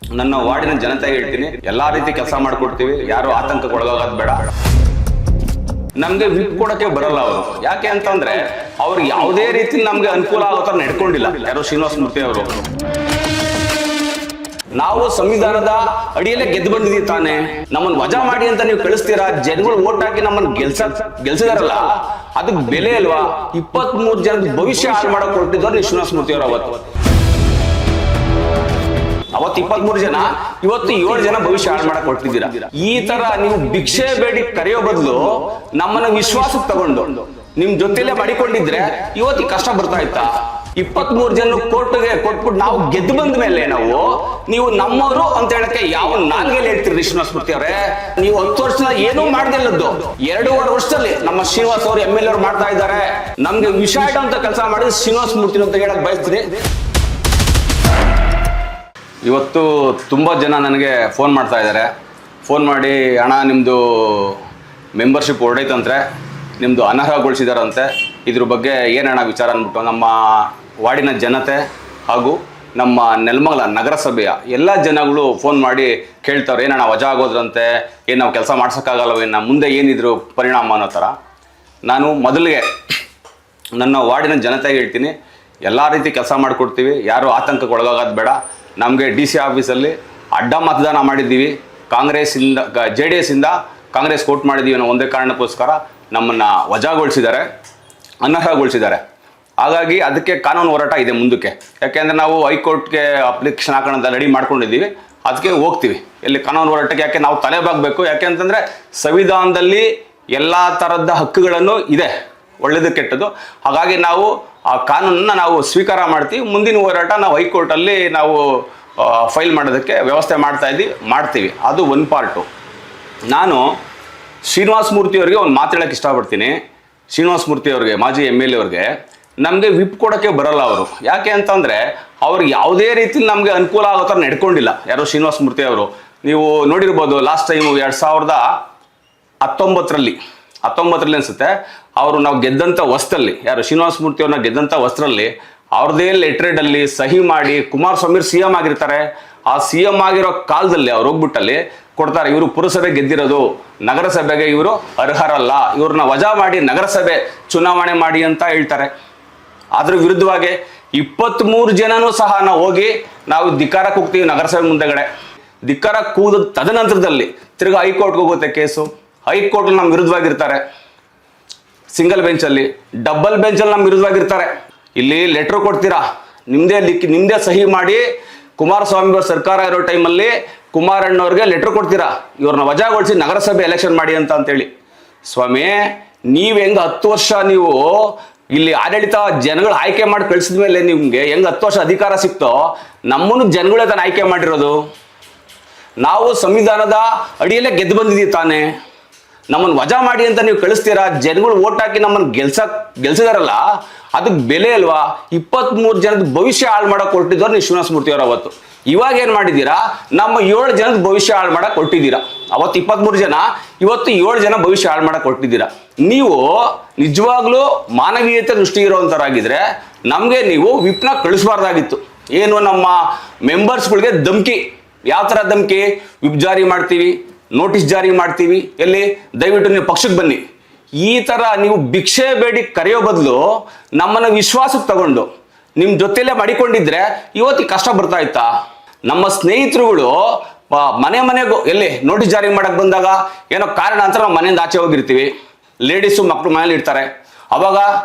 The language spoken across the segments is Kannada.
ನನ್ನ ವಾರ್ಡಿನ ಜನತೆಗೆ ಹೇಳ್ತೀನಿ, ಎಲ್ಲಾ ರೀತಿ ಕೆಲಸ ಮಾಡ್ಕೊಡ್ತೀವಿ, ಯಾರು ಆತಂಕಕ್ಕೆ ಒಳಗಾಗೋದು ಬೇಡ. ನಮ್ಗೆ ವಿಪ್ ಕೊಡಕ್ಕೆ ಬರಲ್ಲ ಅವರು. ಯಾಕೆ ಅಂತಂದ್ರೆ ಅವ್ರಿಗೆ ಯಾವುದೇ ರೀತಿ ನಮ್ಗೆ ಅನುಕೂಲ ಆಗೋ ತರ ನಡ್ಕೊಂಡಿಲ್ಲ ಯಾರು ಶ್ರೀನಿವಾಸ ಮೂರ್ತಿ ಅವರು. ನಾವು ಸಂವಿಧಾನದ ಅಡಿಯಲ್ಲೇ ಗೆದ್ದು ಬಂದಿದೀವಿ ತಾನೆ. ನಮ್ಮನ್ನ ವಜಾ ಮಾಡಿ ಅಂತ ನೀವು ಕಳಿಸ್ತೀರಾ, ಜನಗಳು ಓಟ್ ಹಾಕಿ ನಮ್ಮನ್ನ ಗೆಲ್ಸಿದಾರಲ್ಲ, ಅದಕ್ಕೆ ಬೆಲೆ ಅಲ್ವಾ? 23 ಜನದ ಭವಿಷ್ಯ ಹಾಳು ಮಾಡಕ್ ಹೊರಟಿದ್ರು ನೀವು ಶ್ರೀನಿವಾಸ ಮೂರ್ತಿ ಅವರು. ಅವತ್ತು 23 ಜನ, ಇವತ್ತು 7 ಜನ ಭವಿಷ್ಯ ಹಾಳು ಮಾಡಕ್ ಹೊರಟಿದ್ದೀರಾ. ಈ ತರ ನೀವು ಭಿಕ್ಷೆ ಬೇಡಿ ಕರೆಯೋ ಬದಲು ನಮ್ಮನ್ನ ವಿಶ್ವಾಸಕ್ಕೆ ತಗೊಂಡು ನಿಮ್ ಜೊತೆಲೆ ಮಾಡಿಕೊಂಡಿದ್ರೆ ಇವತ್ತು ಕಷ್ಟ ಬರ್ತಾ ಇತ್ತಾ? 23 ಜನ ಕೋರ್ಟ್ಗೆ ಕೊಟ್ಬಿಟ್ಟು ನಾವು ಗೆದ್ದು ಬಂದ ಮೇಲೆ ನೀವು ನಮ್ಮವರು ಅಂತ ಹೇಳಕ್ಕೆ ಯಾವ ನಾಲ್ಗೆಲ್ಲಿ ಹೇಳ್ತೀರಿ ಶ್ರೀನಿವಾಸ ಮೂರ್ತಿ ಅವರೇ? ನೀವು 10 ವರ್ಷದ ಏನೂ ಮಾಡ್ದಿಲ್ಲದ್ದು 2.5 ವರ್ಷದಲ್ಲಿ ನಮ್ಮ ಶ್ರೀನಿವಾಸ್ ಅವರು MLA ಅವ್ರು ಮಾಡ್ತಾ ಇದ್ದಾರೆ. ನಮ್ಗೆ ವಿಷಯ ಅಂತ ಕೆಲಸ ಮಾಡಿದ್ರೆ ಶ್ರೀನಿವಾಸ ಮೂರ್ತಿ ಅಂತ ಹೇಳಕ್ ಬಯಸ್ತೀನಿ. ಇವತ್ತು ತುಂಬ ಜನ ನನಗೆ ಫೋನ್ ಮಾಡ್ತಾ ಇದ್ದಾರೆ. ಫೋನ್ ಮಾಡಿ, ಅಣ್ಣ ನಿಮ್ಮದು ಮೆಂಬರ್ಶಿಪ್ ಹೊರಡೈತಂದ್ರೆ, ನಿಮ್ಮದು ಅನರ್ಹಗೊಳಿಸಿದಾರಂತೆ, ಇದ್ರ ಬಗ್ಗೆ ಏನಣ್ಣ ವಿಚಾರ ಅಂದ್ಬಿಟ್ಟು ನಮ್ಮ ವಾರ್ಡಿನ ಜನತೆ ಹಾಗೂ ನಮ್ಮ ನೆಲಮಂಗಲ ನಗರಸಭೆಯ ಎಲ್ಲ ಜನಗಳು ಫೋನ್ ಮಾಡಿ ಕೇಳ್ತಾರೆ, ಏನಣ್ಣ ವಜಾ ಆಗೋದ್ರಂತೆ, ಏನು ನಾವು ಕೆಲಸ ಮಾಡ್ಸೋಕ್ಕಾಗಲ್ಲವೇನ, ಮುಂದೆ ಏನಿದ್ರು ಪರಿಣಾಮ ಅನ್ನೋ ಥರ. ನಾನು ಮೊದಲಿಗೆ ನನ್ನ ವಾರ್ಡಿನ ಜನತೆಗೆ ಹೇಳ್ತೀನಿ, ಎಲ್ಲ ರೀತಿ ಕೆಲಸ ಮಾಡಿಕೊಡ್ತೀವಿ, ಯಾರು ಆತಂಕಕ್ಕೆ ಒಳಗಾಗೋದು ಬೇಡ. ನಮಗೆ DC ಆಫೀಸಲ್ಲಿ ಅಡ್ಡ ಮತದಾನ ಮಾಡಿದ್ದೀವಿ. ಕಾಂಗ್ರೆಸ್ಸಿಂದ JDS ಇಂದ ಕಾಂಗ್ರೆಸ್ ವೋಟ್ ಮಾಡಿದ್ದೀವಿ ಅನ್ನೋ ಒಂದೇ ಕಾರಣಕ್ಕೋಸ್ಕರ ನಮ್ಮನ್ನು ವಜಾಗೊಳಿಸಿದ್ದಾರೆ, ಅನರ್ಹಗೊಳಿಸಿದ್ದಾರೆ. ಹಾಗಾಗಿ ಅದಕ್ಕೆ ಕಾನೂನು ಹೋರಾಟ ಇದೆ ಮುಂದಕ್ಕೆ. ಯಾಕೆಂದರೆ ನಾವು ಹೈಕೋರ್ಟ್ಗೆ ಅಪ್ಲಿಕೇಶನ್ ಹಾಕೋಣ ರೆಡಿ ಮಾಡ್ಕೊಂಡಿದ್ದೀವಿ, ಅದಕ್ಕೆ ಹೋಗ್ತೀವಿ. ಇಲ್ಲಿ ಕಾನೂನು ಹೋರಾಟಕ್ಕೆ ಯಾಕೆ ನಾವು ತಲೆಬಾಗಬೇಕು? ಯಾಕೆ ಅಂತಂದರೆ ಸಂವಿಧಾನದಲ್ಲಿ ಎಲ್ಲ ಥರದ ಹಕ್ಕುಗಳನ್ನು ಇದೆ, ಒಳ್ಳೆಯದು ಕೆಟ್ಟದ್ದು. ಹಾಗಾಗಿ ನಾವು ಆ ಕಾನೂನನ್ನು ನಾವು ಸ್ವೀಕಾರ ಮಾಡ್ತೀವಿ. ಮುಂದಿನ ಹೋರಾಟ ನಾವು ಹೈಕೋರ್ಟಲ್ಲಿ ನಾವು ಫೈಲ್ ಮಾಡೋದಕ್ಕೆ ವ್ಯವಸ್ಥೆ ಮಾಡ್ತೀವಿ. ಅದು ಒಂದು ಪಾರ್ಟು. ನಾನು ಶ್ರೀನಿವಾಸ ಮೂರ್ತಿ ಅವರಿಗೆ ಒಂದು ಮಾತು ಹೇಳೋಕ್ಕೆ ಇಷ್ಟಪಡ್ತೀನಿ. ಶ್ರೀನಿವಾಸ ಮೂರ್ತಿ ಅವ್ರಿಗೆ, ಮಾಜಿ MLA ಅವ್ರಿಗೆ, ನಮಗೆ ವಿಪ್ ಕೊಡೋಕ್ಕೆ ಬರಲ್ಲ ಅವರು. ಯಾಕೆ ಅಂತಂದರೆ ಅವ್ರಿಗೆ ಯಾವುದೇ ರೀತಿ ನಮಗೆ ಅನುಕೂಲ ಆಗೋ ಥರ ನಡ್ಕೊಂಡಿಲ್ಲ ಯಾರು ಶ್ರೀನಿವಾಸ ಮೂರ್ತಿ ಅವರು. ನೀವು ನೋಡಿರ್ಬೋದು, ಲಾಸ್ಟ್ ಟೈಮು 2019ರಲ್ಲಿ ಅನಿಸುತ್ತೆ, ಅವರು ನಾವು ಗೆದ್ದಂಥ ವಸ್ತ್ರಲ್ಲಿ, ಯಾರು ಶ್ರೀನಿವಾಸ ಮೂರ್ತಿ ಅವ್ರನ್ನ ಗೆದ್ದಂಥ ವಸ್ತ್ರಲ್ಲಿ ಅವ್ರದ್ದೇ ಲೆಟ್ರೇಡಲ್ಲಿ ಸಹಿ ಮಾಡಿ ಕುಮಾರಸ್ವಾಮಿ CM ಆಗಿರ್ತಾರೆ. ಆ CM ಆಗಿರೋ ಕಾಲದಲ್ಲಿ ಅವ್ರು ಹೋಗ್ಬಿಟ್ಟಲ್ಲಿ ಕೊಡ್ತಾರೆ, ಇವರು ಪುರಸಭೆ ಗೆದ್ದಿರೋದು, ನಗರಸಭೆಗೆ ಇವರು ಅರ್ಹರಲ್ಲ, ಇವ್ರನ್ನ ವಜಾ ಮಾಡಿ ನಗರಸಭೆ ಚುನಾವಣೆ ಮಾಡಿ ಅಂತ ಹೇಳ್ತಾರೆ. ಅದ್ರ ವಿರುದ್ಧವಾಗಿ 23 ಜನನೂ ಸಹ ನಾವು ಹೋಗಿ ನಾವು ಧಿಕ್ಕಾರಕ್ಕೆ ಹೋಗ್ತೀವಿ ನಗರಸಭೆ ಮುಂದೆಗಡೆ. ಧಿಕ್ಕಾರ ಕೂದ ತದನಂತರದಲ್ಲಿ ತಿರ್ಗಾ ಹೈಕೋರ್ಟ್ಗೆ ಹೋಗುತ್ತೆ ಕೇಸು. ಹೈಕೋರ್ಟ್ ನಮ್ಮ ವಿರುದ್ಧವಾಗಿರ್ತಾರೆ, ಸಿಂಗಲ್ ಬೆಂಚಲ್ಲಿ, ಡಬಲ್ ಬೆಂಚಲ್ಲಿ ನಮ್ಮ ವಿರುದ್ಧವಾಗಿರ್ತಾರೆ. ಇಲ್ಲಿ ಲೆಟ್ರ್ ಕೊಡ್ತೀರಾ, ನಿಮ್ಮದೇ ಸಹಿ ಮಾಡಿ ಕುಮಾರಸ್ವಾಮಿ ಅವ್ರ ಸರ್ಕಾರ ಇರೋ ಟೈಮಲ್ಲಿ ಕುಮಾರಣ್ಣವ್ರಿಗೆ ಲೆಟ್ರ್ ಕೊಡ್ತೀರಾ, ಇವ್ರನ್ನ ವಜಾಗೊಳಿಸಿ ನಗರಸಭೆ ಎಲೆಕ್ಷನ್ ಮಾಡಿ ಅಂತೇಳಿ. ಸ್ವಾಮಿ, ನೀವು ಹೆಂಗೆ 10 ವರ್ಷ ನೀವು ಇಲ್ಲಿ ಆಡಳಿತ ಜನಗಳು ಆಯ್ಕೆ ಮಾಡಿ ಕಳಿಸಿದ ಮೇಲೆ ನಿಮಗೆ ಹೆಂಗೆ 10 ವರ್ಷ ಅಧಿಕಾರ ಸಿಕ್ತೋ, ನಮ್ಮನ್ನು ಜನಗಳೇ ತಾನು ಆಯ್ಕೆ ಮಾಡಿರೋದು. ನಾವು ಸಂವಿಧಾನದ ಅಡಿಯಲ್ಲೇ ಗೆದ್ದು ಬಂದಿದ್ದೀವಿ ತಾನೆ. ನಮ್ಮನ್ನು ವಜಾ ಮಾಡಿ ಅಂತ ನೀವು ಕಳಿಸ್ತೀರಾ, ಜನಗಳು ಓಟ್ ಹಾಕಿ ನಮ್ಮನ್ನು ಗೆಲ್ಸಿದಾರಲ್ಲ, ಅದಕ್ಕೆ ಬೆಲೆ ಅಲ್ವಾ? 23 ಜನದ ಭವಿಷ್ಯ ಹಾಳು ಮಾಡಕ್ಕೆ ಹೊರಟಿದ್ರು ನೀವು ಶ್ರೀನಿವಾಸ ಮೂರ್ತಿ ಅವರು. ಅವತ್ತು ಇವಾಗ ಏನು ಮಾಡಿದ್ದೀರಾ? ನಮ್ಮ 7 ಜನದ ಭವಿಷ್ಯ ಹಾಳು ಮಾಡಕ್ಕೆ ಹೊರಟಿದ್ದೀರಾ. ಅವತ್ತು 23 ಜನ, ಇವತ್ತು 7 ಜನ ಭವಿಷ್ಯ ಹಾಳು ಮಾಡಕ್ಕೆ ಹೊರಟಿದ್ದೀರಾ. ನೀವು ನಿಜವಾಗ್ಲೂ ಮಾನವೀಯತೆ ದೃಷ್ಟಿ ಇರೋವಂಥರಾಗಿದ್ರೆ ನಮಗೆ ನೀವು ವಿಪ್ನ ಕಳಿಸ್ಬಾರ್ದಾಗಿತ್ತು. ಏನು ನಮ್ಮ ಮೆಂಬರ್ಸ್ಗಳಿಗೆ ಧಮ್ಕಿ, ಯಾವ ಥರ ಧಮ್ಕಿ? ವಿಪ್ ಜಾರಿ ಮಾಡ್ತೀವಿ, ನೋಟಿಸ್ ಜಾರಿ ಮಾಡ್ತೀವಿ, ಎಲ್ಲಿ ದಯವಿಟ್ಟು ನೀವು ಪಕ್ಷಕ್ಕೆ ಬನ್ನಿ. ಈ ಥರ ನೀವು ಭಿಕ್ಷೆ ಬೇಡಿ ಕರೆಯೋ ಬದಲು ನಮ್ಮನ್ನು ವಿಶ್ವಾಸಕ್ಕೆ ತಗೊಂಡು ನಿಮ್ಮ ಜೊತೆಲೇ ಮಾಡಿಕೊಂಡಿದ್ರೆ ಇವತ್ತು ಕಷ್ಟ ಬರ್ತಾ ಇತ್ತಾ? ನಮ್ಮ ಸ್ನೇಹಿತರುಗಳು ಮನೆಗೂ ಎಲ್ಲಿ ನೋಟಿಸ್ ಜಾರಿ ಮಾಡಕ್ಕೆ ಬಂದಾಗ ಏನೋ ಕಾರಣ ಅಂತ ನಾವು ಮನೆಯಿಂದ ಆಚೆ ಹೋಗಿರ್ತೀವಿ, ಲೇಡೀಸು ಮಕ್ಕಳು ಮನೇಲಿ ಇರ್ತಾರೆ. ಅವಾಗ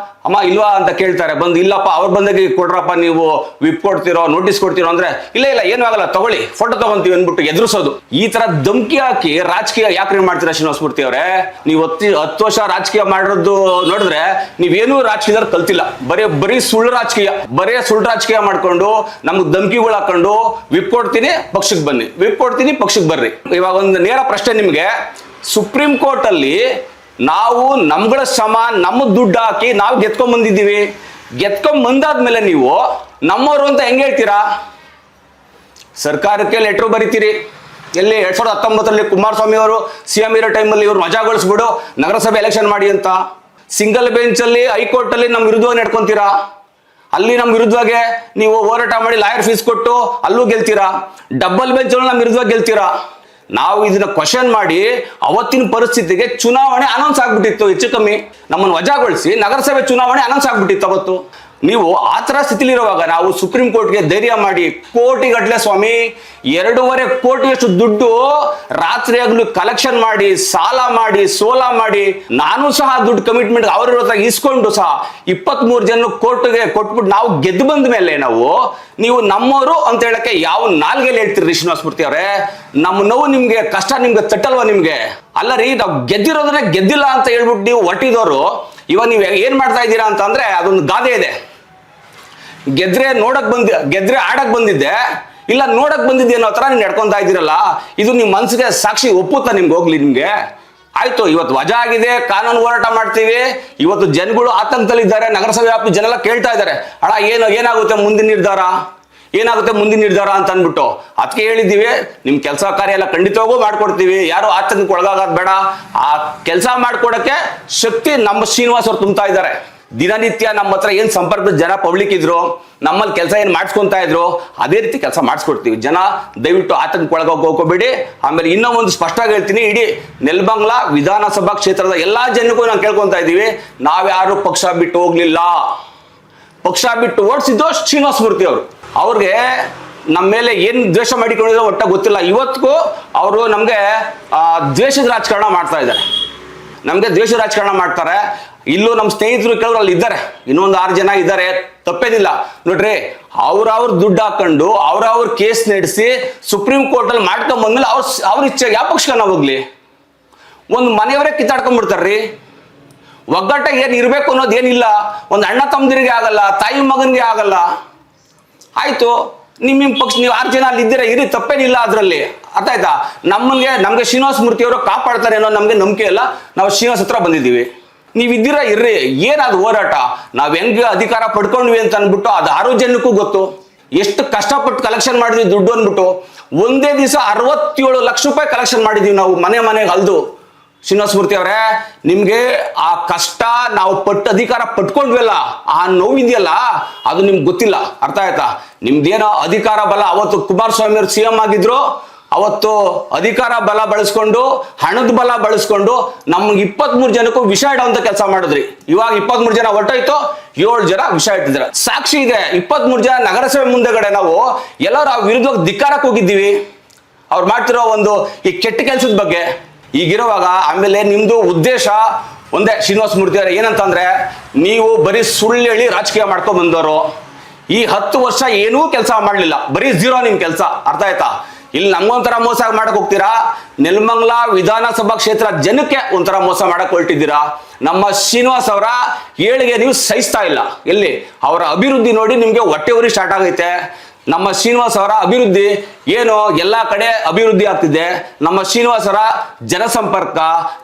ಅಮ್ಮ ಇಲ್ವಾ ಅಂತ ಕೇಳ್ತಾರೆ, ಬಂದು ಇಲ್ಲಪ್ಪ ಅವ್ರು ಬಂದಾಗ ಕೊಡ್ರಪ್ಪ, ನೀವು ವಿಪ್ ಕೊಡ್ತಿರೋ ನೋಟಿಸ್ ಕೊಡ್ತಿರೋ ಅಂದ್ರೆ ಇಲ್ಲ ಏನೂ ಆಗಲ್ಲ ತಗೊಳ್ಳಿ, ಫೋಟೋ ತಗೊಂತೀವಿ ಅಂದ್ಬಿಟ್ಟು ಎದುರಿಸೋದು. ಈ ತರ ಧಮ್ಕಿ ಹಾಕಿ ರಾಜಕೀಯ ಯಾಕ್ರಿ ಮಾಡ್ತೀರಾ ಶ್ರೀನಿವಾಸ ಮೂರ್ತಿ ಅವರೇ? ನೀವು 10 ವರ್ಷ ರಾಜಕೀಯ ಮಾಡಿರೋದು ನೋಡಿದ್ರೆ ನೀವೇನೂ ರಾಜಕೀಯದಲ್ಲಿ ಕಲ್ತಿಲ್ಲ. ಬರೀ ಸುಳ್ಳು ರಾಜಕೀಯ ಮಾಡ್ಕೊಂಡು ನಮ್ಗೆ ಧಮ್ಕಿಗಳು ಹಾಕೊಂಡು ವಿಪ್ ಕೊಡ್ತೀನಿ ಪಕ್ಷಕ್ಕೆ ಬನ್ನಿ, ವಿಪ್ ಕೊಡ್ತೀನಿ ಪಕ್ಷಕ್ಕೆ ಬರ್ರಿ. ಇವಾಗ ಒಂದು ನೇರ ಪ್ರಶ್ನೆ ನಿಮ್ಗೆ, ಸುಪ್ರೀಂ ಕೋರ್ಟ್ ಅಲ್ಲಿ ನಾವು ನಮ್ಗಳ ಶ್ರಮ, ನಮ್ಮ ದುಡ್ಡು ಹಾಕಿ ನಾವು ಗೆದ್ಕೊಂಡ್ಬಂದಿದ್ದೀವಿ. ಗೆದ್ಕೊಂಡ್ಬಂದಾದ್ಮೇಲೆ ನೀವು ನಮ್ಮವರು ಅಂತ ಹೆಂಗೆ ಹೇಳ್ತೀರಾ? ಸರ್ಕಾರಕ್ಕೆ ಲೆಟ್ರ್ ಬರೀತೀರಿ, ಎಲ್ಲಿ 2019ರಲ್ಲಿ ಕುಮಾರಸ್ವಾಮಿ ಅವರು CM ಇರೋ ಟೈಮಲ್ಲಿ ಇವ್ರು ವಜಾಗೊಳಿಸ್ಬಿಡು ನಗರಸಭೆ ಎಲೆಕ್ಷನ್ ಮಾಡಿ ಅಂತ. ಸಿಂಗಲ್ ಬೆಂಚಲ್ಲಿ ಹೈಕೋರ್ಟಲ್ಲಿ ನಮ್ಮ ವಿರುದ್ಧವಾಗಿ ನಡ್ಕೊಂತೀರಾ. ಅಲ್ಲಿ ನಮ್ಮ ವಿರುದ್ಧವಾಗಿ ನೀವು ಹೋರಾಟ ಮಾಡಿ ಲಾಯರ್ ಫೀಸ್ ಕೊಟ್ಟು ಅಲ್ಲೂ ಗೆಲ್ತೀರಾ, ಡಬಲ್ ಬೆಂಚ್ ನಮ್ಮ ವಿರುದ್ಧವಾಗಿ ಗೆಲ್ತೀರಾ. ನಾವು ಇದನ್ನ ಕ್ವಶನ್ ಮಾಡಿ ಅವತ್ತಿನ ಪರಿಸ್ಥಿತಿಗೆ ಚುನಾವಣೆ ಅನೌನ್ಸ್ ಆಗ್ಬಿಟ್ಟಿತ್ತು. ಹೆಚ್ಚು ಕಮ್ಮಿ ನಮ್ಮನ್ನು ವಜಾಗೊಳಿಸಿ ನಗರಸಭೆ ಚುನಾವಣೆ ಅನೌನ್ಸ್ ಆಗ್ಬಿಟ್ಟಿತ್ತು ಅವತ್ತು. ನೀವು ಆ ಥರ ಸ್ಥಿತಿಲಿರುವಾಗ ನಾವು ಸುಪ್ರೀಂ ಕೋರ್ಟ್ಗೆ ಧೈರ್ಯ ಮಾಡಿ ಕೋಟಿಗಟ್ಟಲೆ ಸ್ವಾಮಿ 2.5 ಕೋಟಿಯಷ್ಟು ದುಡ್ಡು ರಾತ್ರಿ ಹಗಲು ಕಲೆಕ್ಷನ್ ಮಾಡಿ ಸಾಲ ಮಾಡಿ ಸೋಲ ಮಾಡಿ ನಾನು ಸಹ ದುಡ್ಡು ಕಮಿಟ್ಮೆಂಟ್ ಅವ್ರ ಹತ್ರ ಇಸ್ಕೊಂಡು ಸಹ 23 ಜನ ಕೋರ್ಟ್ಗೆ ಕೊಟ್ಬಿಟ್ಟು ನಾವು ಗೆದ್ದು ಬಂದ ಮೇಲೆ ನೀವು ನಮ್ಮವರು ಅಂತ ಹೇಳಕ್ಕೆ ಯಾವ ನಾಲ್ಗೆಲ್ಲಿ ಹೇಳ್ತೀರಿ ಶ್ರೀನಿವಾಸ ಮೂರ್ತಿ ಅವರೇ? ನಮ್ಮ ನೋವು ನಿಮ್ಗೆ ಕಷ್ಟ ನಿಮ್ಗೆ ತಟ್ಟಲ್ವಾ ನಿಮ್ಗೆ? ಅಲ್ಲ ರೀ, ನಾವು ಗೆದ್ದಿರೋದನ್ನೇ ಗೆದ್ದಿಲ್ಲ ಅಂತ ಹೇಳ್ಬಿಟ್ಟು ನೀವು ಹೊಟ್ಟಿದವರು ಇವಾಗ ನೀವು ಏನ್ ಮಾಡ್ತಾ ಇದ್ದೀರಾ ಅಂತ ಅಂದ್ರೆ ಅದೊಂದು ಗಾದೆ ಇದೆ, ಗೆದ್ರೆ ಆಡಕ್ ಬಂದಿದ್ದೆ ಇಲ್ಲ ನೋಡಕ್ ಬಂದಿದ್ದೆ ಅನ್ನೋ ತರ ನೀವು ನಡ್ಕೊಂತಾ ಇದ್ದೀರಲ್ಲ. ಇದು ನಿಮ್ ಮನ್ಸಿಗೆ ಸಾಕ್ಷಿ ಒಪ್ಪುತ್ತಾ ನಿಮ್ಗೆ? ಹೋಗ್ಲಿ ನಿಮ್ಗೆ ಆಯ್ತು, ಇವತ್ತು ವಜಾ ಆಗಿದೆ, ಕಾನೂನು ಹೋರಾಟ ಮಾಡ್ತೀವಿ. ಇವತ್ತು ಜನಗಳು ಆತಂಕದಲ್ಲಿದ್ದಾರೆ, ನಗರಸಭೆ ವ್ಯಾಪ್ತಿ ಜನ ಎಲ್ಲ ಕೇಳ್ತಾ ಇದ್ದಾರೆ, ಏನಾಗುತ್ತೆ ಮುಂದಿನ ನಿರ್ಧಾರ ಅಂತ ಅಂದ್ಬಿಟ್ಟು. ಅದಕ್ಕೆ ಹೇಳಿದ್ದೀವಿ, ನಿಮ್ ಕೆಲಸ ಕಾರ್ಯ ಎಲ್ಲ ಖಂಡಿತವಾಗೂ ಮಾಡ್ಕೊಡ್ತೀವಿ, ಯಾರು ಆತಂಕಕ್ಕೆ ಒಳಗಾಗೋದು ಬೇಡ. ಆ ಕೆಲಸ ಮಾಡ್ಕೊಡಕ್ಕೆ ಶಕ್ತಿ ನಮ್ಮ ಶ್ರೀನಿವಾಸ್ ಅವ್ರು ತುಂಬ್ತಾ ಇದ್ದಾರೆ. ದಿನನಿತ್ಯ ನಮ್ಮ ಹತ್ರ ಏನ್ ಸಂಪರ್ಕದ ಜನ ಪಬ್ಲಿಕ್ ಇದ್ರು, ನಮ್ಮಲ್ಲಿ ಕೆಲಸ ಏನ್ ಮಾಡಿಸ್ಕೊಂತಾ ಇದ್ರು, ಅದೇ ರೀತಿ ಕೆಲಸ ಮಾಡಿಸ್ಕೊಡ್ತೀವಿ. ಜನ ದಯವಿಟ್ಟು ಆತಂಕಕ್ಕೆ ಹೋಗ್ಕೋಬೇಡಿ. ಆಮೇಲೆ ಇನ್ನೂ ಒಂದು ಸ್ಪಷ್ಟವಾಗಿ ಹೇಳ್ತೀನಿ, ಇಡೀ ನೆಲಮಂಗಲ ವಿಧಾನಸಭಾ ಕ್ಷೇತ್ರದ ಎಲ್ಲಾ ಜನಕ್ಕೂ ನಾವು ಕೇಳ್ಕೊಂತಾ ಇದ್ದೀವಿ, ನಾವ್ಯಾರು ಪಕ್ಷ ಬಿಟ್ಟು ಹೋಗ್ಲಿಲ್ಲ. ಪಕ್ಷ ಬಿಟ್ಟು ಓಡಿಸಿದ್ದು ಶ್ರೀನಿವಾಸ ಮೂರ್ತಿ ಅವರು. ಅವ್ರಿಗೆ ನಮ್ಮ ಮೇಲೆ ಏನ್ ದ್ವೇಷ ಮಾಡಿಕೊಂಡಿರೋ ಒಟ್ಟ ಗೊತ್ತಿಲ್ಲ. ಇವತ್ತಿಗೂ ಅವರು ನಮ್ಗೆ ದ್ವೇಷದ ರಾಜಕಾರಣ ಮಾಡ್ತಾ ಇದ್ದಾರೆ, ನಮ್ಗೆ ದ್ವೇಷ ರಾಜಕಾರಣ ಮಾಡ್ತಾರೆ. ಇಲ್ಲೂ ನಮ್ಮ ಸ್ನೇಹಿತರು ಕೆಲವರು ಅಲ್ಲಿ ಇದ್ದಾರೆ, ಇನ್ನೊಂದು 6 ಜನ ಇದ್ದಾರೆ, ತಪ್ಪೇನಿಲ್ಲ ನೋಡ್ರಿ. ಅವ್ರವ್ರ ದುಡ್ಡು ಹಾಕೊಂಡು ಅವ್ರವ್ರ ಕೇಸ್ ನಡೆಸಿ ಸುಪ್ರೀಂ ಕೋರ್ಟ್ ಅಲ್ಲಿ ಮಾಡ್ಕೊಂಡ್ ಬಂದ್ಮೇಲೆ ಅವ್ರ ಇಚ್ಛೆ ಯಾವ ಪಕ್ಷಕ್ಕೆ ಹೋಗ್ಲಿ, ಒಂದು ಮನೆಯವರೇ ಕಿತ್ತಾಡ್ಕೊಂಡ್ಬಿಡ್ತಾರ್ರಿ. ಒಗ್ಗಟ್ಟ ಏನ್ ಇರ್ಬೇಕು ಅನ್ನೋದು ಏನಿಲ್ಲ. ಒಂದು ಅಣ್ಣ ತಮ್ಮದಿರಿಗೆ ಆಗಲ್ಲ, ತಾಯಿ ಮಗನಿಗೆ ಆಗಲ್ಲ. ಆಯ್ತು, ನಿಮ್ಮ ಪಕ್ಷ ನೀವು 6 ಜನ ಅಲ್ಲಿ ಇದ್ದೀರಾ, ಇರಿ, ತಪ್ಪೇನಿಲ್ಲ ಅದರಲ್ಲಿ. ಅರ್ಥ ಆಯ್ತಾ? ನಮ್ಗೆ ಶ್ರೀನಿವಾಸ ಮೂರ್ತಿ ಅವರು ಕಾಪಾಡ್ತಾರೆ ಅನ್ನೋ ನಮ್ಗೆ ನಂಬಿಕೆ ಇಲ್ಲ. ನಾವು ಶ್ರೀನಿವಾಸ್ ಹತ್ರ ಬಂದಿದ್ದೀವಿ, ನೀವಿದ್ದೀರಾ, ಇರ್ರಿ. ಏನಾದ್ರು ಹೋರಾಟ, ನಾವ್ ಹೆಂಗೆ ಅಧಿಕಾರ ಪಡ್ಕೊಂಡ್ವಿ ಅಂತ ಅಂದ್ಬಿಟ್ಟು ಅದು 6 ಜನಕ್ಕೂ ಗೊತ್ತು. ಎಷ್ಟು ಕಷ್ಟಪಟ್ಟು ಕಲೆಕ್ಷನ್ ಮಾಡಿದ್ವಿ ದುಡ್ಡು ಅಂದ್ಬಿಟ್ಟು. ಒಂದೇ ದಿವಸ 67 ಲಕ್ಷ ರೂಪಾಯಿ ಕಲೆಕ್ಷನ್ ಮಾಡಿದೀವಿ ನಾವು ಮನೆಗೆ ಅಲ್ದು. ಶ್ರೀನಿವಾಸ ಮೂರ್ತಿ ಅವರೇ, ನಿಮ್ಗೆ ಆ ಕಷ್ಟ ನಾವು ಅಧಿಕಾರ ಪಟ್ಕೊಂಡ್ವಲ್ಲ, ಆ ನೋವಿದೆಯಲ್ಲ, ಅದು ನಿಮ್ಗೆ ಗೊತ್ತಿಲ್ಲ. ಅರ್ಥ ಆಯ್ತಾ? ನಿಮ್ದೇನೋ ಅಧಿಕಾರ ಬಲ, ಅವತ್ತು ಕುಮಾರಸ್ವಾಮಿ ಅವರು CM ಆಗಿದ್ರು, ಅವತ್ತು ಅಧಿಕಾರ ಬಲ ಬಳಸ್ಕೊಂಡು ಹಣದ ಬಲ ಬಳಸ್ಕೊಂಡು ನಮ್ಗೆ 23 ಜನಕ್ಕೂ ವಿಷ ಇಡುವಂತ ಕೆಲಸ ಮಾಡಿದ್ರಿ. ಇವಾಗ 23 ಜನ ಹೊರಟೋಯ್ತು, 7 ಜನ ವಿಷ ಇಟ್ಟಿದ್ದಾರೆ. ಸಾಕ್ಷಿ ಇದೆ, 23 ಜನ ನಗರಸಭೆ ಮುಂದೆಗಡೆ ನಾವು ಎಲ್ಲರೂ ಆ ವಿರುದ್ಧವಾಗಿ ಧಿಕ್ಕಾರಕ್ಕೆ ಹೋಗಿದ್ದೀವಿ, ಅವ್ರು ಮಾಡ್ತಿರೋ ಒಂದು ಈ ಕೆಟ್ಟ ಕೆಲಸದ ಬಗ್ಗೆ. ಈಗಿರುವಾಗ ಆಮೇಲೆ ನಿಮ್ದು ಉದ್ದೇಶ ಒಂದೇ ಶ್ರೀನಿವಾಸ ಮೂರ್ತಿ ಅವರೇ, ಏನಂತಂದ್ರೆ ನೀವು ಬರೀ ಸುಳ್ಳು ಹೇಳಿ ರಾಜಕೀಯ ಮಾಡ್ಕೊಂಡ್ ಬಂದವರು. ಈ 10 ವರ್ಷ ಏನೂ ಕೆಲಸ ಮಾಡ್ಲಿಲ್ಲ, ಬರೀ 0 ನಿಮ್ ಕೆಲಸ. ಅರ್ಥ ಆಯ್ತಾ? ಇಲ್ಲಿ ನಮ್ಗೊಂಥರ ಮೋಸ ಮಾಡಕ್ ಹೋಗ್ತೀರಾ, ನೆಲಮಂಗಲ ವಿಧಾನಸಭಾ ಕ್ಷೇತ್ರ ಜನಕ್ಕೆ ಒಂಥರ ಮೋಸ ಮಾಡಕ್ ಹೊರಟಿದ್ದೀರಾ. ನಮ್ಮ ಶ್ರೀನಿವಾಸ್ ಅವರ ಏಳಿಗೆ ನೀವು ಸಹಿಸ್ತಾ ಇಲ್ಲ. ಎಲ್ಲಿ ಅವರ ಅಭಿವೃದ್ಧಿ ನೋಡಿ ನಿಮ್ಗೆ ಹೊಟ್ಟೆ ಉರಿ ಸ್ಟಾರ್ಟ್ ಆಗೈತೆ. ನಮ್ಮ ಶ್ರೀನಿವಾಸ್ ಅವರ ಅಭಿವೃದ್ಧಿ ಏನು, ಎಲ್ಲಾ ಕಡೆ ಅಭಿವೃದ್ಧಿ ಆಗ್ತಿದೆ. ನಮ್ಮ ಶ್ರೀನಿವಾಸ್ ಅವರ ಜನಸಂಪರ್ಕ,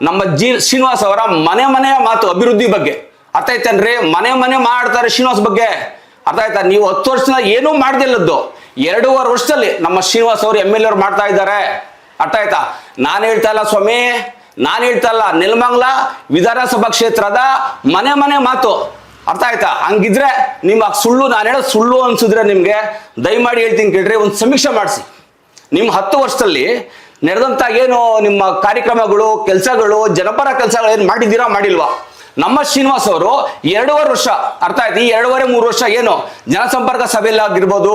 ನಮ್ಮ ಶ್ರೀನಿವಾಸ್ ಅವರ ಮನೆ ಮಾತು ಅಭಿವೃದ್ಧಿ ಬಗ್ಗೆ. ಅರ್ಥ ಆಯ್ತೇನ್ರಿ? ಮನೆ ಮಾಡ್ತಾರೆ ಶ್ರೀನಿವಾಸ್ ಬಗ್ಗೆ. ಅರ್ಥ ಆಯ್ತಾ? ನೀವು 10 ವರ್ಷದ ಏನೂ ಮಾಡ್ದಿಲ್ಲದ್ದು 2.5 ವರ್ಷದಲ್ಲಿ ನಮ್ಮ ಶ್ರೀನಿವಾಸ್ ಅವರು MLA ಅವ್ರು ಮಾಡ್ತಾ ಇದ್ದಾರೆ. ಅರ್ಥ ಆಯ್ತಾ? ನಾನು ಹೇಳ್ತಾ ಇಲ್ಲ ಸ್ವಾಮಿ, ನಾನು ಹೇಳ್ತಾ ಇಲ್ಲ. ನೆಲಮಂಗಲ ವಿಧಾನಸಭಾ ಕ್ಷೇತ್ರದ ಮನೆ ಮಾತು. ಅರ್ಥ ಆಯ್ತಾ? ಹಂಗಿದ್ರೆ ನಿಮ್ಮ ಸುಳ್ಳು, ನಾನು ಹೇಳೋದು ಸುಳ್ಳು ಅನ್ಸಿದ್ರೆ ನಿಮ್ಗೆ ದಯಮಾಡಿ ಹೇಳ್ತೀನಿ ಕೇಳ್ರಿ, ಒಂದು ಸಮೀಕ್ಷೆ ಮಾಡಿಸಿ. ನಿಮ್ಮ 10 ವರ್ಷದಲ್ಲಿ ನಡೆದಂತ ಏನು ನಿಮ್ಮ ಕಾರ್ಯಕ್ರಮಗಳು, ಕೆಲಸಗಳು, ಜನಪರ ಕೆಲಸಗಳು ಏನು ಮಾಡಿದ್ದೀರಾ, ಮಾಡಿಲ್ವಾ? ನಮ್ಮ ಶ್ರೀನಿವಾಸ್ ಅವರು 2.5 ವರ್ಷ, ಅರ್ಥ ಆಯ್ತು, ಈ 2.5-3 ವರ್ಷ ಏನು ಜನಸಂಪರ್ಕ ಸಭೆಯಲ್ಲಿ ಆಗಿರ್ಬೋದು,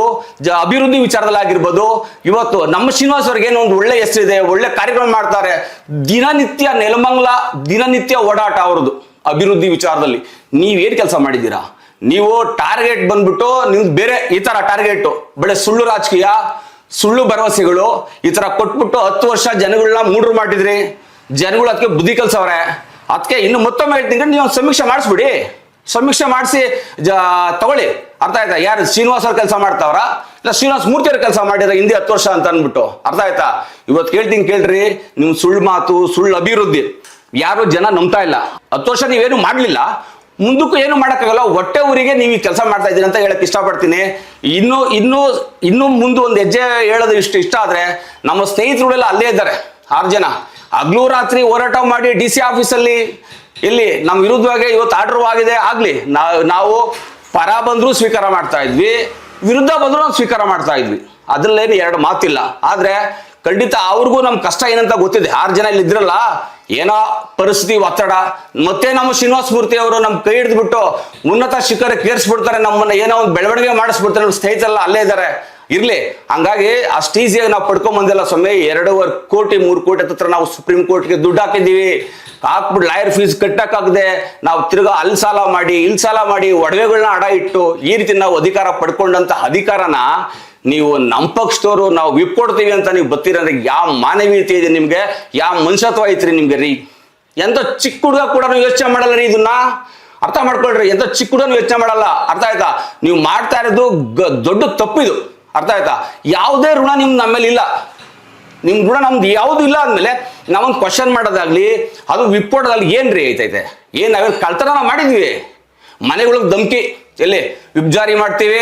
ಅಭಿವೃದ್ಧಿ ವಿಚಾರದಲ್ಲಿ ಆಗಿರ್ಬೋದು, ಇವತ್ತು ನಮ್ಮ ಶ್ರೀನಿವಾಸ್ ಅವ್ರಿಗೆ ಏನೋ ಒಂದು ಒಳ್ಳೆ ಹೆಸರಿದೆ, ಒಳ್ಳೆ ಕಾರ್ಯಕ್ರಮ ಮಾಡ್ತಾರೆ. ದಿನನಿತ್ಯ ನೆಲಮಂಗಲ ದಿನನಿತ್ಯ ಓಡಾಟ ಅವ್ರದ್ದು ಅಭಿವೃದ್ಧಿ ವಿಚಾರದಲ್ಲಿ. ನೀವೇನ್ ಕೆಲಸ ಮಾಡಿದ್ದೀರಾ? ನೀವು ಟಾರ್ಗೆಟ್ ಬಂದ್ಬಿಟ್ಟು ನಿಮ್ದು ಬೇರೆ ಈ ತರ ಟಾರ್ಗೆಟ್, ಬಳೆ ಸುಳ್ಳು ರಾಜಕೀಯ, ಸುಳ್ಳು ಭರವಸೆಗಳು ಈ ತರ ಕೊಟ್ಬಿಟ್ಟು 10 ವರ್ಷ ಜನಗಳನ್ನ ಮೂಡ್ರು ಮಾಡಿದ್ರಿ. ಜನಗಳು ಅದಕ್ಕೆ ಬುದ್ಧಿ ಕಲ್ಸವ್ರೆ. ಅದಕ್ಕೆ ಇನ್ನು ಮತ್ತೊಮ್ಮೆ ಹೇಳ್ತೀನಿ, ನೀವು ಸಮೀಕ್ಷೆ ಮಾಡಿಸ್ಬಿಡಿ, ಸಮೀಕ್ಷೆ ಮಾಡಿಸಿ ತಗೊಳ್ಳಿ. ಅರ್ಥ ಆಯ್ತಾ? ಯಾರು ಶ್ರೀನಿವಾಸ್ ಅವ್ರ ಕೆಲಸ ಮಾಡ್ತಾವ್ರ, ಇಲ್ಲ ಶ್ರೀನಿವಾಸ ಮೂರ್ತಿ ಅವ್ರ ಕೆಲಸ ಮಾಡಿದ್ರೆ ಹಿಂದೆ 10 ವರ್ಷ ಅಂತ ಅಂದ್ಬಿಟ್ಟು. ಅರ್ಥ ಆಯ್ತಾ? ಇವತ್ತು ಕೇಳ್ತೀನಿ ಕೇಳ್ರಿ, ನಿಮ್ ಸುಳ್ಳು ಮಾತು, ಸುಳ್ಳು ಅಭಿವೃದ್ಧಿ ಯಾರು ಜನ ನಂಬ್ತಾ ಇಲ್ಲ. 10 ವರ್ಷ ನೀವೇನು ಮಾಡ್ಲಿಲ್ಲ, ಮುಂದಕ್ಕೂ ಏನು ಮಾಡಕ್ಕಾಗಲ್ಲ. ಹೊಟ್ಟೆ ಊರಿಗೆ ನೀವು ಈ ಕೆಲಸ ಮಾಡ್ತಾ ಇದ್ದೀರಿ ಅಂತ ಹೇಳಕ್ ಇಷ್ಟಪಡ್ತೀನಿ. ಇನ್ನು ಮುಂದೆ ಒಂದು ಹೆಜ್ಜೆ ಹೇಳೋದು ಇಷ್ಟ ಆದ್ರೆ, ನಮ್ಮ ಸ್ನೇಹಿತರುಗಳೆಲ್ಲ ಅಲ್ಲೇ ಇದ್ದಾರೆ 6 ಜನ. ಹಗ್ಲು ರಾತ್ರಿ ಹೋರಾಟ ಮಾಡಿ DC ಆಫೀಸಲ್ಲಿ ಇಲ್ಲಿ ನಮ್ಮ ವಿರುದ್ಧವಾಗಿ ಇವತ್ತು ಆರ್ಡರ್ ಆಗಿದೆ. ಆಗ್ಲಿ, ನಾವು ಪರ ಬಂದರೂ ಸ್ವೀಕಾರ ಮಾಡ್ತಾ ಇದ್ವಿ, ವಿರುದ್ಧ ಬಂದರೂ ನಾವು ಸ್ವೀಕಾರ ಮಾಡ್ತಾ ಇದ್ವಿ. ಅದ್ರಲ್ಲೇನು ಎರಡು ಮಾತಿಲ್ಲ. ಆದ್ರೆ ಖಂಡಿತ ಅವ್ರಿಗೂ ನಮ್ಮ ಕಷ್ಟ ಏನಂತ ಗೊತ್ತಿದೆ. 6 ಜನ ಇಲ್ಲಿ ಇದ್ರಲ್ಲ, ಏನೋ ಪರಿಸ್ಥಿತಿ ಒತ್ತಡ, ಮತ್ತೆ ನಮ್ಮ ಶ್ರೀನಿವಾಸ ಮೂರ್ತಿ ಅವರು ನಮ್ಮ ಕೈ ಹಿಡಿದ್ಬಿಟ್ಟು ಉನ್ನತ ಶಿಖರಕ್ಕೆ ಏರಿಸ್ಬಿಡ್ತಾರೆ, ನಮ್ಮನ್ನ ಏನೋ ಒಂದು ಬೆಳವಣಿಗೆ ಮಾಡಿಸ್ಬಿಡ್ತಾರೆ. ನಮ್ಮ ಸ್ನೇಹಿತರೆಲ್ಲ ಅಲ್ಲೇ ಇದ್ದಾರೆ. ಇರ್ಲಿ, ಹಂಗಾಗಿ ಅಷ್ಟು ಈಸಿಯಾಗಿ ನಾವು ಪಡ್ಕೊಂಡ್ ಬಂದಿಲ್ಲ ಸ್ವಾಮಿ. 2.5 ಕೋಟಿ 3 ಕೋಟಿ ಹತ್ರ ನಾವು ಸುಪ್ರೀಂ ಕೋರ್ಟ್ಗೆ ದುಡ್ಡು ಹಾಕಿದ್ದೀವಿ. ಹಾಕ್ಬಿಟ್ಟು ಲಾಯರ್ ಫೀಸ್ ಕಟ್ಟಕ್ಕಾಗದೆ ನಾವು ತಿರ್ಗಾ ಅಲ್ಲಿ ಸಾಲ ಮಾಡಿ ಇಲ್ಲಿ ಸಾಲ ಮಾಡಿ ಒಡವೆಗಳನ್ನ ಅಡ ಇಟ್ಟು ಈ ರೀತಿ ನಾವು ಅಧಿಕಾರ ಪಡ್ಕೊಂಡಂತ ಅಧಿಕಾರನ ನೀವು ನಮ್ಮ ಪಕ್ಷದವರು ನಾವು ವಿಪ್ ಕೊಡ್ತೀವಿ ಅಂತ ನೀವು ಬರ್ತೀರಂದ್ರೆ ಯಾವ ಮಾನವೀಯತೆ ಇದೆ ನಿಮ್ಗೆ? ಯಾವ ಮನುಷ್ಯತ್ವ ಐತ್ರಿ ನಿಮ್ಗೆ ರೀ? ಎಂತ ಚಿಕ್ಕ ಹುಡುಗ ಕೂಡ ನೀವು ಯೋಚನೆ ಮಾಡಲ್ಲ ರೀ. ಇದನ್ನ ಅರ್ಥ ಮಾಡ್ಕೊಳ್ರಿ. ಎಂತ ಚಿಕ್ಕ ಹುಡುಗ ಯೋಚನೆ ಮಾಡಲ್ಲ. ಅರ್ಥ ಆಯ್ತಾ? ನೀವು ಮಾಡ್ತಾ ಇರೋದು ದೊಡ್ಡ ತಪ್ಪಿದು. ಅರ್ಥ ಆಯ್ತಾ? ಯಾವುದೇ ಋಣ ನಿಮ್ಗೆ ನಮ್ಮೇಲೆ ಇಲ್ಲ. ನಿಮ್ ಋಣ ನಮ್ದು ಯಾವ್ದು ಇಲ್ಲ ಅಂದ್ಮೇಲೆ ನಾವೊಂದು ಕ್ವಶನ್ ಮಾಡೋದಾಗ್ಲಿ, ಅದು ವಿಪ್ಪೋಡೋದಾಗ್ಲಿ ಏನ್ರಿ ಐತೈತೆ? ಏನ್ ನಾವೇನು ಕಳ್ತನ ಮಾಡಿದ್ವಿ? ಮನೆಗಳಿಗೆ ಧಮ್ಕಿ, ಎಲ್ಲಿ ವಿಪ್ ಜಾರಿ ಮಾಡ್ತೀವಿ,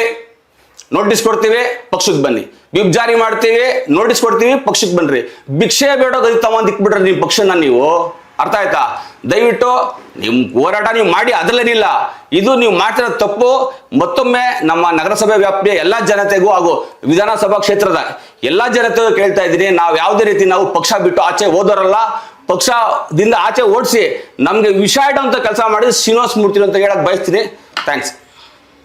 ನೋಟಿಸ್ ಕೊಡ್ತೀವಿ, ಪಕ್ಷಕ್ಕೆ ಬನ್ನಿ. ವಿಪ್ ಜಾರಿ ಮಾಡ್ತೀವಿ, ನೋಟಿಸ್ ಕೊಡ್ತೀವಿ, ಪಕ್ಷಕ್ಕೆ ಬನ್ರಿ. ಭಿಕ್ಷೆ ಬೇಡೋದು ತಗೊಂಡಿಕ್ಬಿಟ್ರೆ ನಿಮ್ಮ ಪಕ್ಷನ ನೀವು. ಅರ್ಥ ಆಯ್ತಾ? ದಯವಿಟ್ಟು ನಿಮ್ ಹೋರಾಟ ನೀವು ಮಾಡಿ, ಅದ್ರಲ್ಲೇನಿಲ್ಲ. ಇದು ನೀವು ಮಾಡ್ತಿರೋ ತಪ್ಪು. ಮತ್ತೊಮ್ಮೆ ನಮ್ಮ ನಗರಸಭೆ ವ್ಯಾಪ್ತಿಯ ಎಲ್ಲಾ ಜನತೆಗೂ ಹಾಗೂ ವಿಧಾನಸಭಾ ಕ್ಷೇತ್ರದ ಎಲ್ಲಾ ಜನತೆಗೂ ಕೇಳ್ತಾ ಇದ್ದೀನಿ, ನಾವು ಯಾವುದೇ ರೀತಿ ನಾವು ಪಕ್ಷ ಬಿಟ್ಟು ಆಚೆ ಹೋದರಲ್ಲ. ಪಕ್ಷದಿಂದ ಆಚೆ ಓಡಿಸಿ ನಮ್ಗೆ ವಿಷ ಇಡುವಂತ ಕೆಲಸ ಮಾಡಿ ಶ್ರೀನಿವಾಸ ಮೂರ್ತಿ ಅಂತ ಹೇಳಕ್ ಬಯಸ್ತೀನಿ. ಥ್ಯಾಂಕ್ಸ್.